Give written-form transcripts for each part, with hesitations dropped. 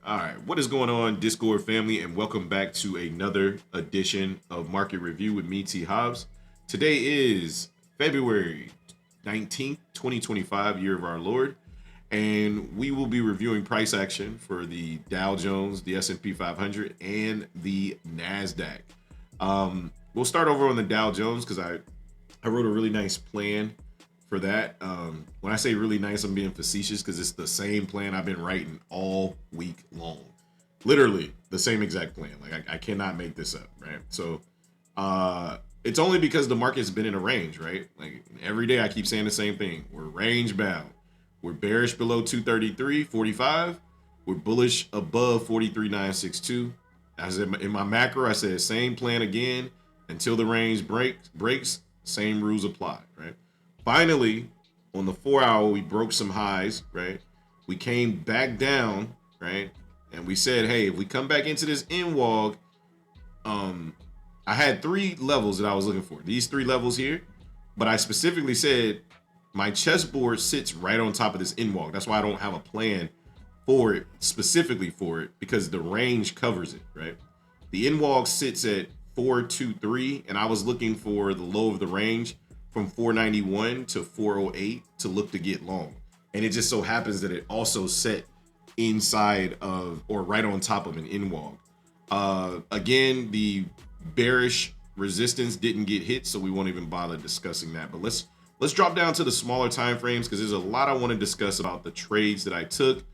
All right, what is going on, Discord family, and welcome back to another edition of Market Review with me, T. Hobbs. Today is February 19th, 2025, year of our Lord, and we will be reviewing price action for the Dow Jones, the S&P 500, and the NASDAQ. We'll start over on the Dow Jones because I wrote a really nice plan for that. When I say really nice, I'm being facetious because it's the same plan I've been writing all week long. Literally the same exact plan. Like I cannot make this up, right? So it's only because the market's been in a range, right? Like every day I keep saying the same thing. We're range bound. We're bearish below 233.45. We're bullish above 43.962. As in my macro, I said same plan again until the range breaks. Same rules apply, right? Finally, on the 4-hour, we broke some highs, right? We came back down, right? And we said, hey, if we come back into this NWOG, I had 3 levels that I was looking for. These 3 levels here, but I specifically said my chessboard sits right on top of this NWOG. That's why I don't have a plan for it, specifically for it, because the range covers it, right? The NWOG sits at 423, and I was looking for the low of the range from 491 to 408 to look to get long. And it just so happens that it also set inside of or right on top of an NWOG. Again, the bearish resistance didn't get hit, so we won't even bother discussing that. But let's drop down to the smaller time frames because there's a lot I want to discuss about the trades that I took,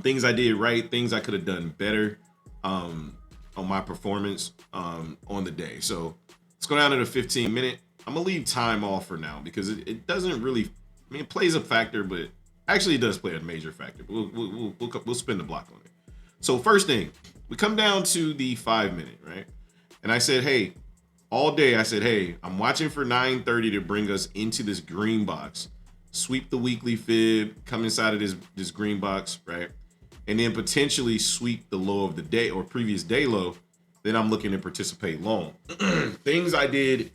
things I did right, things I could have done better on my performance on the day. So let's go down to the 15-minute. I'm gonna leave time off for now because it doesn't really. I mean, it plays a factor, but actually it does play a major factor. But we'll spin the block on it. So first thing, we come down to the 5-minute, right? And I said, hey, all day I said, hey, I'm watching for 9:30 to bring us into this green box, sweep the weekly fib, come inside of this green box, right? And then potentially sweep the low of the day or previous day low. Then I'm looking to participate long. Things I did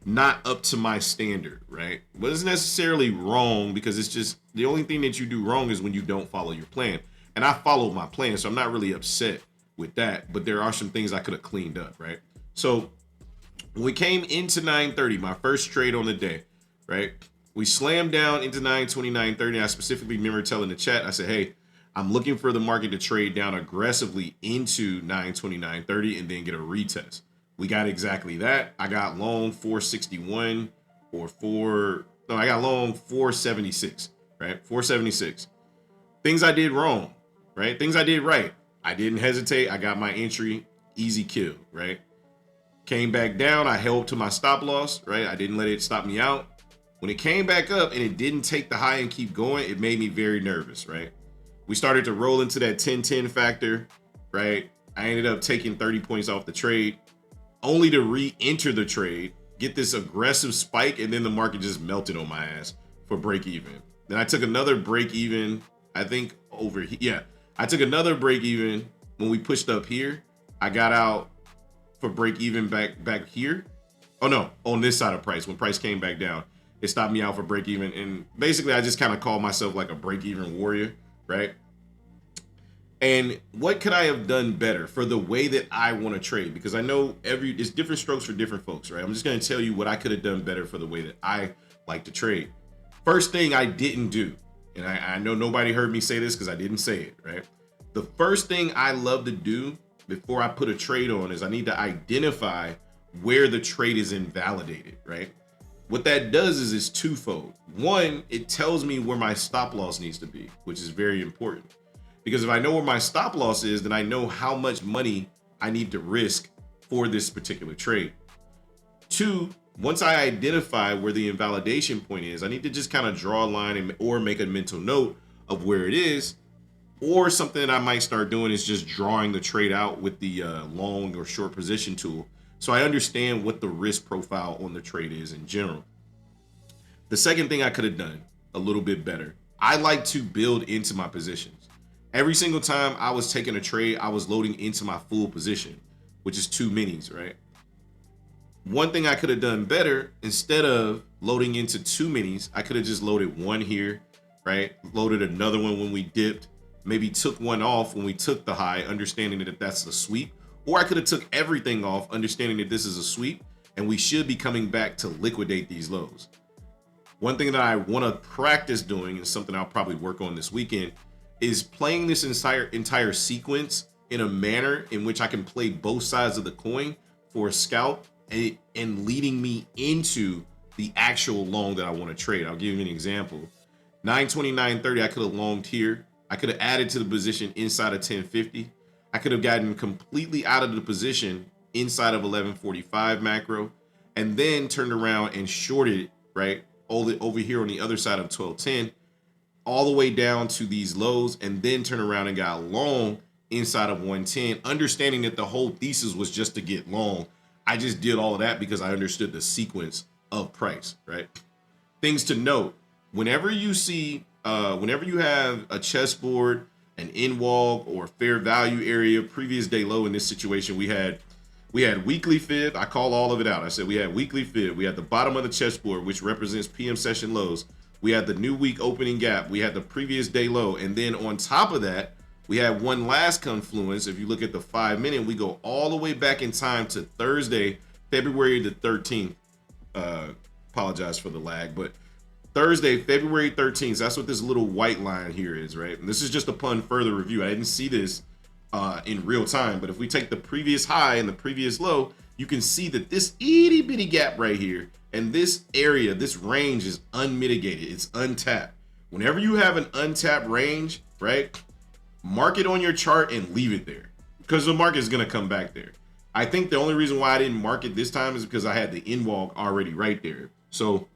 not up to my standard, right? But it's necessarily wrong because it's just the only thing that you do wrong is when you don't follow your plan. And I followed my plan, so I'm not really upset with that. But there are some things I could have cleaned up, right? So when we came into 9:30, my first trade on the day, right? We slammed down into 9:29.30. I specifically remember telling the chat, I said, hey, I'm looking for the market to trade down aggressively into 9:29.30 and then get a retest. We got exactly that. I got long 461 I got long 476, right? 476. Things I did wrong, right? Things I did right. I didn't hesitate. I got my entry, easy kill, right? Came back down. I held to my stop loss, right? I didn't let it stop me out. When it came back up and it didn't take the high and keep going, it made me very nervous, right? We started to roll into that 10-10 factor, right? I ended up taking 30 points off the trade, only to re-enter the trade, get this aggressive spike, and then the market just melted on my ass for break even. Then I took another break even, I think over here. Yeah, I took another break even when we pushed up here. I got out for break even back here. Oh no, on this side of price. When price came back down, it stopped me out for break even. And basically I just kind of called myself like a break even warrior, right? And what could I have done better for the way that I want to trade? Because I know it's different strokes for different folks, right? I'm just going to tell you what I could have done better for the way that I like to trade. First thing I didn't do, and I know nobody heard me say this because I didn't say it, right? The first thing I love to do before I put a trade on is I need to identify where the trade is invalidated, right? What that does is it's twofold. One, it tells me where my stop loss needs to be, which is very important. Because if I know where my stop loss is, then I know how much money I need to risk for this particular trade. 2, once I identify where the invalidation point is, I need to just kind of draw a line or make a mental note of where it is. Or something that I might start doing is just drawing the trade out with the long or short position tool. So I understand what the risk profile on the trade is in general. The second thing I could have done a little bit better, I like to build into my positions. Every single time I was taking a trade, I was loading into my full position, which is 2 minis, right? One thing I could have done better, instead of loading into 2 minis, I could have just loaded one here, right? Loaded another one when we dipped, maybe took one off when we took the high, understanding that that's a sweep, or I could have took everything off, understanding that this is a sweep, and we should be coming back to liquidate these lows. One thing that I want to practice doing, and something I'll probably work on this weekend, is playing this entire sequence in a manner in which I can play both sides of the coin for a scalp and leading me into the actual long that I want to trade. I'll give you an example. 929.30, I could have longed here. I could have added to the position inside of 1050. I could have gotten completely out of the position inside of 1145 macro, and then turned around and shorted, right, over here on the other side of 1210, all the way down to these lows, and then turn around and got long inside of 110, understanding that the whole thesis was just to get long. I just did all of that because I understood the sequence of price, right? Things to note: whenever you see, whenever you have a chessboard, an in-wall or fair value area, previous day low in this situation, we had weekly fib. I call all of it out. I said we had weekly fib. We had the bottom of the chessboard, which represents PM session lows. We had the new week opening gap. We had the previous day low. And then on top of that, we had one last confluence. If you look at the 5 minute, we go all the way back in time to Thursday, February the 13th. Apologize for the lag, but Thursday, February 13th. That's what this little white line here is, right? And this is just upon further review. I didn't see this in real time, but if we take the previous high and the previous low, you can see that this itty bitty gap right here and this area, this range is unmitigated. It's untapped. Whenever you have an untapped range, right, mark it on your chart and leave it there, because the market is going to come back there. I think the only reason why I didn't mark it this time is because I had the in-wall already right there. So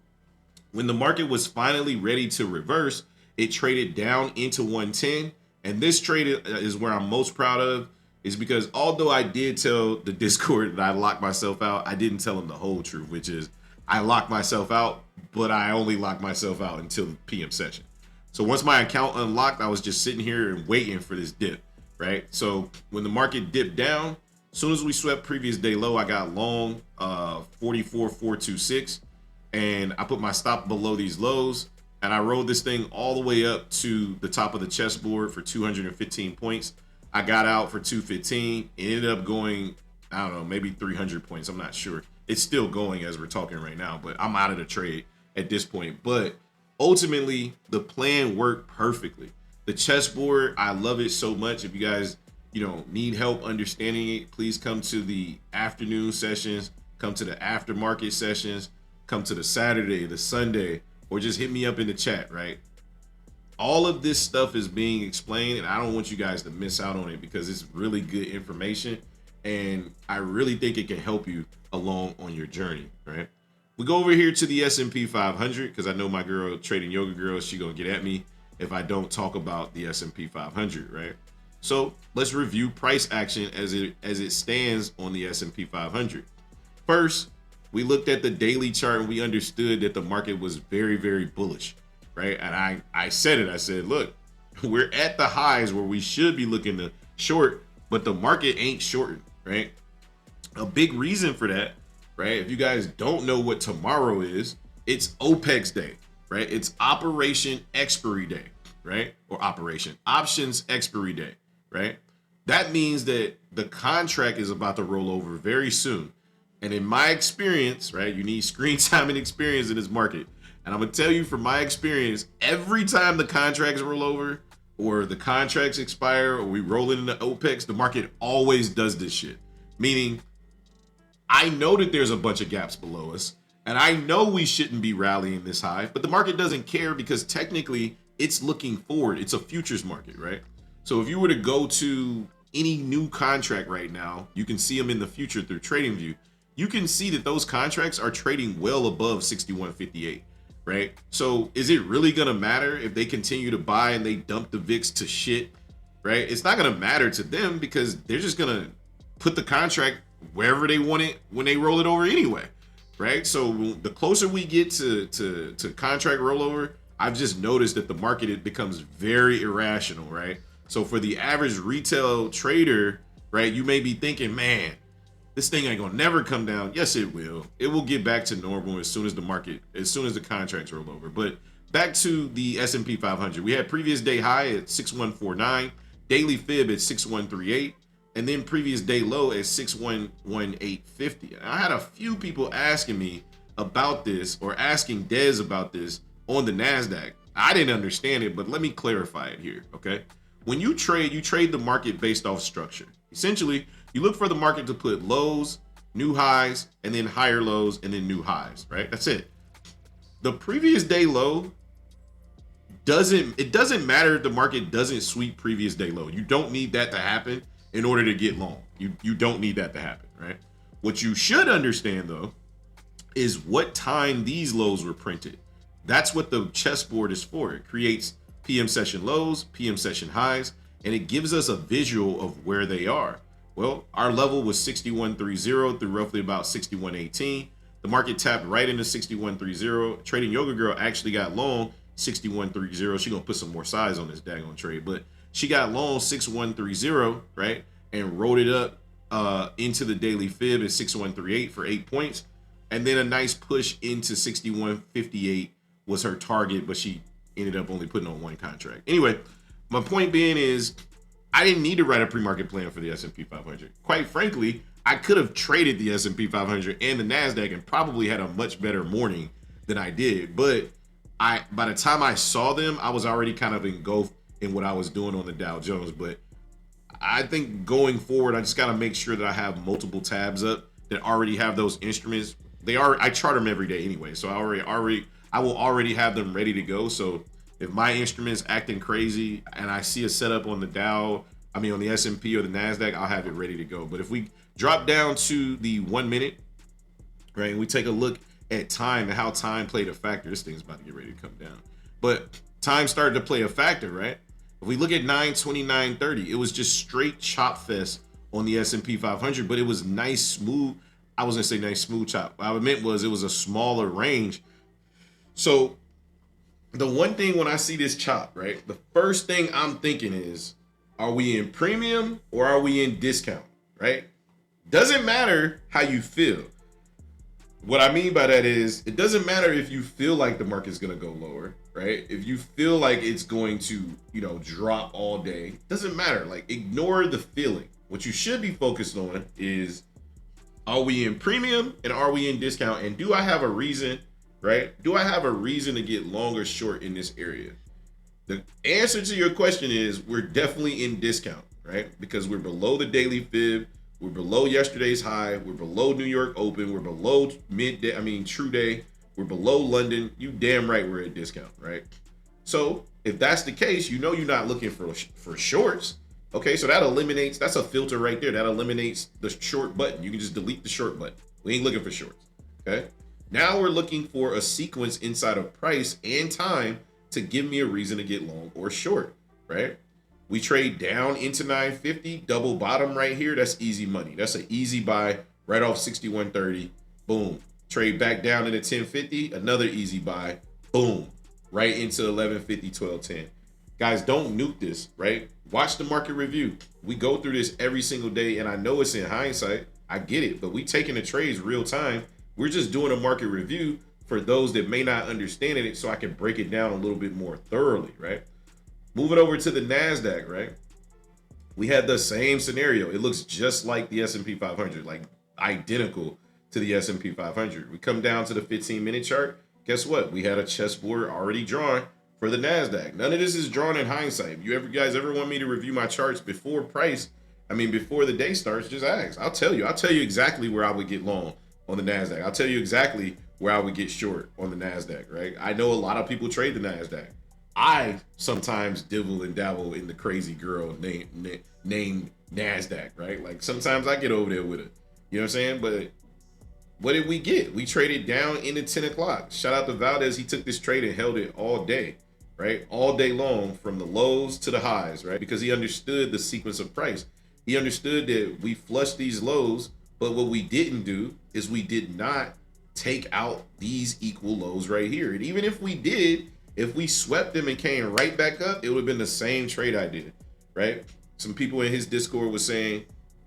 when the market was finally ready to reverse, it traded down into 110. And this trade is where I'm most proud of, is because although I did tell the Discord that I locked myself out, I didn't tell them the whole truth, which is I locked myself out, but I only locked myself out until the PM session. So once my account unlocked, I was just sitting here and waiting for this dip, right? So when the market dipped down, as soon as we swept previous day low, I got long 44.426, and I put my stop below these lows, and I rode this thing all the way up to the top of the chessboard for 215 points. I got out for 215. It ended up going, I don't know, maybe 300 points. I'm not sure. It's still going as we're talking right now, but I'm out of the trade at this point. But ultimately, the plan worked perfectly. The chessboard, I love it so much. If you guys, need help understanding it, please come to the afternoon sessions, come to the aftermarket sessions, come to the Saturday, the Sunday, or just hit me up in the chat, right? All of this stuff is being explained, and I don't want you guys to miss out on it because it's really good information, and I really think it can help you along on your journey, right? We go over here to the S&P 500 because I know my girl, Trading Yoga Girl, she gonna get at me if I don't talk about the S&P 500, right? So let's review price action as it stands on the S&P 500. First, we looked at the daily chart and we understood that the market was very, very bullish, right? And I said it. I said, look, we're at the highs where we should be looking to short, but the market ain't shorting, right? A big reason for that, right? If you guys don't know what tomorrow is, it's OPEX day, right? It's operation expiry day, right? Or operation options expiry day, right? That means that the contract is about to roll over very soon. And in my experience, right, you need screen time and experience in this market. And I'm gonna tell you from my experience, every time the contracts roll over or the contracts expire or we roll into OPEX, the market always does this shit. Meaning, I know that there's a bunch of gaps below us and I know we shouldn't be rallying this high, but the market doesn't care because technically it's looking forward. It's a futures market, right? So if you were to go to any new contract right now, you can see them in the future through TradingView. You can see that those contracts are trading well above 61.58, right? So is it really gonna matter if they continue to buy and they dump the VIX to shit, right? It's not gonna matter to them because they're just gonna put the contract wherever they want it when they roll it over anyway, right? So the closer we get to contract rollover, I've just noticed that the market, it becomes very irrational, right? So for the average retail trader, right, you may be thinking, man, this thing ain't gonna never come down. Yes, it will. It will get back to normal as soon as the contracts roll over. But back to the S&P 500. We had previous day high at 6149, daily fib at 6138, and then previous day low at 611850. And I had a few people asking me about this, or asking Dez about this on the NASDAQ. I didn't understand it, but let me clarify it here, okay? When you trade the market based off structure. Essentially, you look for the market to put lows, new highs, and then higher lows, and then new highs, right? That's it. The previous day low doesn't matter if the market doesn't sweep previous day low. You don't need that to happen in order to get long. You don't need that to happen, right? What you should understand though is what time these lows were printed. That's what the chessboard is for. It creates PM session lows, PM session highs, and it gives us a visual of where they are. Well, our level was 6130 through roughly about 6118. The market tapped right into 6130. Trading Yoga Girl actually got long 6130. She gonna put some more size on this daggone trade, but she got long 6130, right? And rode it up into the daily fib at 6138 for 8 points. And then a nice push into 6158 was her target, but she ended up only putting on one contract. Anyway, my point being is I didn't need to write a pre-market plan for the S&P 500. Quite frankly, I could have traded the S&P 500 and the NASDAQ and probably had a much better morning than I did. But by the time I saw them, I was already kind of engulfed in what I was doing on the Dow Jones. But I think going forward, I just got to make sure that I have multiple tabs up that already have those instruments. I chart them every day anyway, so I will already have them ready to go. So if my instrument's acting crazy and I see a setup on the Dow, on the S&P or the NASDAQ, I'll have it ready to go. But if we drop down to the 1 minute, right, and we take a look at time and how time played a factor, this thing's about to get ready to come down. But time started to play a factor, right? If we look at 9/29/30, it was just straight chop fest on the S&P 500, but it was nice, smooth. I was gonna say nice, smooth chop. What I meant was it was a smaller range. So the one thing when I see this chop, right, the first thing I'm thinking is, are we in premium or are we in discount, right? Doesn't matter how you feel. What I mean by that is, it doesn't matter if you feel like the market's gonna go lower, right? If you feel like it's going to, drop all day, doesn't matter. Like, ignore the feeling. What you should be focused on is, are we in premium and are we in discount? And do I have a reason, right? Do I have a reason to get long or short in this area? The answer to your question is we're definitely in discount, right? Because we're below the daily fib, we're below yesterday's high, we're below New York Open, we're below true day, we're below London. You damn right we're at discount, right? So if that's the case, you're not looking for shorts. Okay, so that's a filter right there. That eliminates the short button. You can just delete the short button. We ain't looking for shorts, okay? Now we're looking for a sequence inside of price and time to give me a reason to get long or short, right? We trade down into 950, double bottom right here. That's easy money. That's an easy buy right off 6130. Boom. Trade back down into 1050, another easy buy. Boom. Right into 1150, 1210. Guys, don't nuke this, right? Watch the market review. We go through this every single day, and I know it's in hindsight. I get it, but we taking the trades real time. We're just doing a market review for those that may not understand it, so I can break it down a little bit more thoroughly, right? Moving over to the NASDAQ, right? We had the same scenario. It looks just like the S&P 500, like identical to the S&P 500. We come down to the 15-minute chart. Guess what? We had a chessboard already drawn for the NASDAQ. None of this is drawn in hindsight. If you guys ever want me to review my charts before before the day starts, just ask. I'll tell you exactly where I would get long on the NASDAQ. I'll tell you exactly where I would get short on the NASDAQ, right? I know a lot of people trade the NASDAQ. I sometimes dibble and dabble in the crazy girl named NASDAQ, right? Like sometimes I get over there with it. You know what I'm saying? But what did we get? We traded down into 10 o'clock. Shout out to Valdez. He took this trade and held it all day, right? All day long from the lows to the highs, right? Because he understood the sequence of price. He understood that we flushed these lows, but what we didn't do is we did not take out these equal lows right here. And even if we did, if we swept them and came right back up, it would have been the same trade I did, right? Some people in his Discord was saying,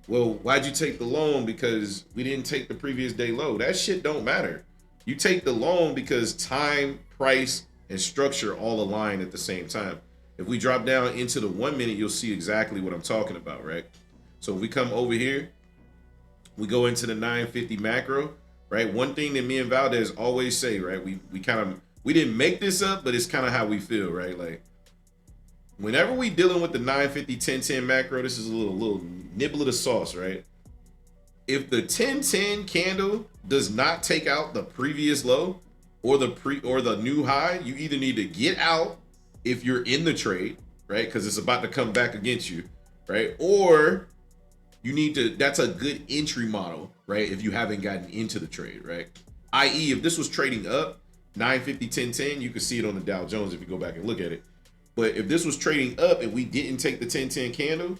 well, why'd you take the long? Because we didn't take the previous day low. That shit don't matter. You take the long because time, price, and structure all aligned at the same time. If we drop down into the 1 minute, you'll see exactly what I'm talking about, right? So if we come over here, we go into the 950 macro, right? One thing that me and Valdez always say, right? We didn't make this up, but it's kind of how we feel, right? Like whenever we dealing with the 950 1010 macro, this is a little nibble of the sauce, right? If the 1010 candle does not take out the previous low or the new high, you either need to get out if you're in the trade, right? Because it's about to come back against you, right? Or you need to, that's a good entry model, right? If you haven't gotten into the trade, right? I.e., if this was trading up 950 1010, you can see it on the Dow Jones if you go back and look at it. But if this was trading up and we didn't take the 1010 candle,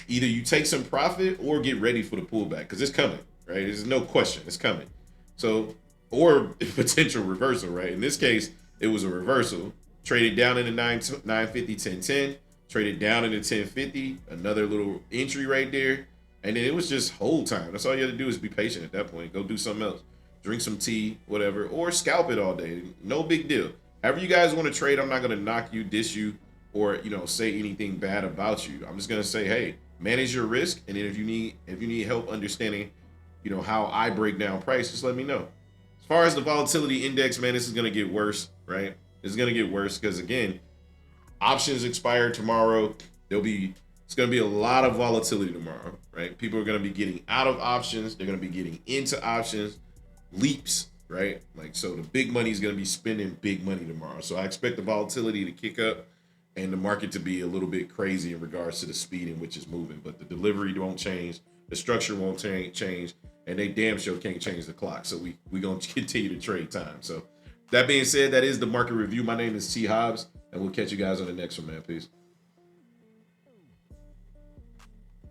either you take some profit or get ready for the pullback because it's coming, right? There's no question, it's coming. So, or potential reversal, right? In this case, it was a reversal. Traded down into 950 1010, traded down into 1050, another little entry right there, and then it was just hold time. That's all you have to do is be patient at that point. Go do something else, drink some tea, whatever, or scalp it all day. No big deal. However you guys want to trade, I'm not going to knock you, diss you, or say anything bad about you. I'm just going to say, hey, manage your risk, and then if you need help understanding, how I break down price, just let me know. As far as the volatility index, man, this is going to get worse, right? It's going to get worse because again, options expire tomorrow. It's going to be a lot of volatility tomorrow, right? People are going to be getting out of options. They're going to be getting into options, leaps, right? So the big money is going to be spending big money tomorrow. So I expect the volatility to kick up and the market to be a little bit crazy in regards to the speed in which it's moving. But the delivery won't change. The structure won't change. And they damn sure can't change the clock. So we going to continue to trade time. So that being said, that is the market review. My name is T. Hobbs, and we'll catch you guys on the next one, man. Peace.